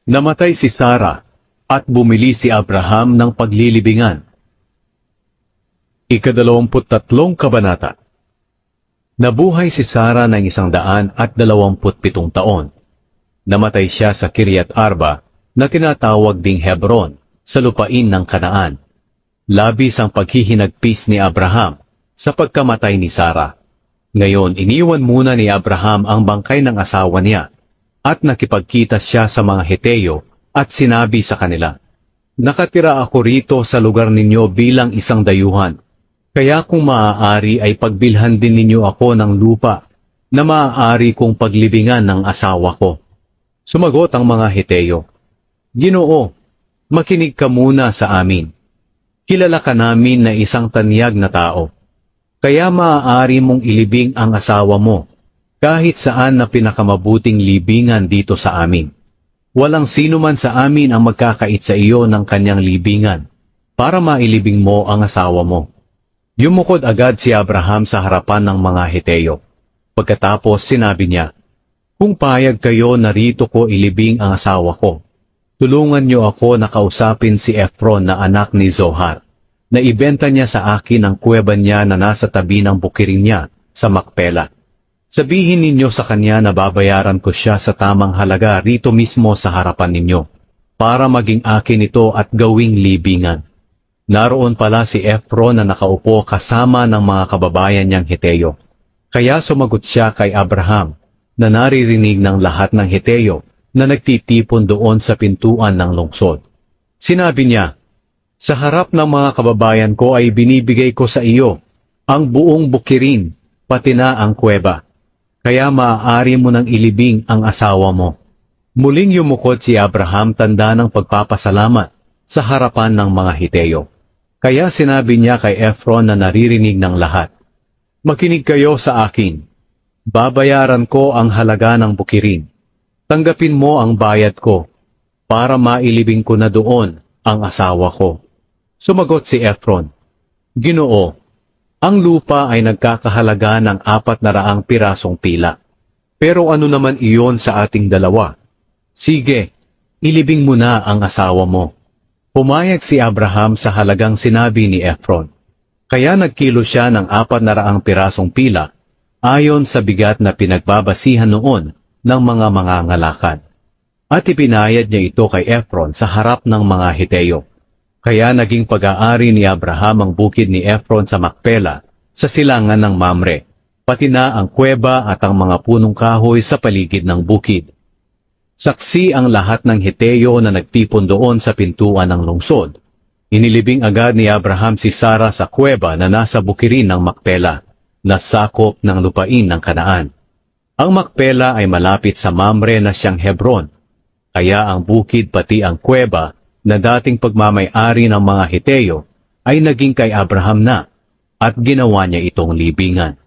Namatay si Sarah at bumili si Abraham ng paglilibingan. Ika-23 kabanata. Nabuhay si Sarah ng 127 taon. Namatay siya sa Kiryat Arba na tinatawag ding Hebron sa lupain ng Kanaan. Labis ang paghihinagpis ni Abraham sa pagkamatay ni Sarah. Ngayon iniwan muna ni Abraham ang bangkay ng asawa niya at nakipagkita siya sa mga Heteo at sinabi sa kanila, "Nakatira ako rito sa lugar ninyo bilang isang dayuhan. Kaya kung maaari ay pagbilhan din ninyo ako ng lupa na maaari kong paglibingan ng asawa ko." Sumagot ang mga Heteo, "Ginoo, makinig ka muna sa amin. Kilala ka namin na isang tanyag na tao. Kaya maaari mong ilibing ang asawa mo kahit saan na pinakamabuting libingan dito sa amin. Walang sino man sa amin ang magkakait sa iyo ng kanyang libingan para mailibing mo ang asawa mo." Yumukod agad si Abraham sa harapan ng mga Heteo. Pagkatapos sinabi niya, "Kung payag kayo na rito ko ilibing ang asawa ko, tulungan niyo ako na kausapin si Ephron na anak ni Zohar, na ibenta niya sa akin ang kuweba niya na nasa tabi ng bukiring niya sa Makpela. Sabihin ninyo sa kanya na babayaran ko siya sa tamang halaga rito mismo sa harapan ninyo, para maging akin ito at gawing libingan." Naroon pala si Ephron na nakaupo kasama ng mga kababayan niyang Heteo. Kaya sumagot siya kay Abraham na naririnig ng lahat ng Heteo na nagtitipon doon sa pintuan ng lungsod. Sinabi niya, "Sa harap ng mga kababayan ko ay binibigay ko sa iyo ang buong bukirin, pati na ang kuweba. Kaya maaari mo nang ilibing ang asawa mo." Muling yumukod si Abraham tanda ng pagpapasalamat sa harapan ng mga Heteo. Kaya sinabi niya kay Ephron na naririnig ng lahat, "Makinig kayo sa akin. Babayaran ko ang halaga ng bukirin. Tanggapin mo ang bayad ko para mailibing ko na doon ang asawa ko." Sumagot si Ephron, "Ginoo, ang lupa ay nagkakahalaga ng 400 pirasong tila. Pero ano naman iyon sa ating dalawa? Sige, ilibing mo na ang asawa mo." Pumayag si Abraham sa halagang sinabi ni Ephron. Kaya nagkilo siya ng 400 pirasong pila ayon sa bigat na pinagbabasihan noon ng mga mangangalakal. At ipinayad niya ito kay Ephron sa harap ng mga Heteo. Kaya naging pag-aari ni Abraham ang bukid ni Ephron sa Makpela, sa silangan ng Mamre, pati na ang kuweba at ang mga punong kahoy sa paligid ng bukid. Saksi ang lahat ng Heteo na nagtipon doon sa pintuan ng lungsod. Inilibing agad ni Abraham si Sarah sa kuweba na nasa bukirin ng Makpela, na sakop ng lupain ng Kanaan. Ang Makpela ay malapit sa Mamre na siyang Hebron, kaya ang bukid pati ang kuweba na dating pagmamay-ari ng mga Heteo ay naging kay Abraham na, at ginawa niya itong libingan.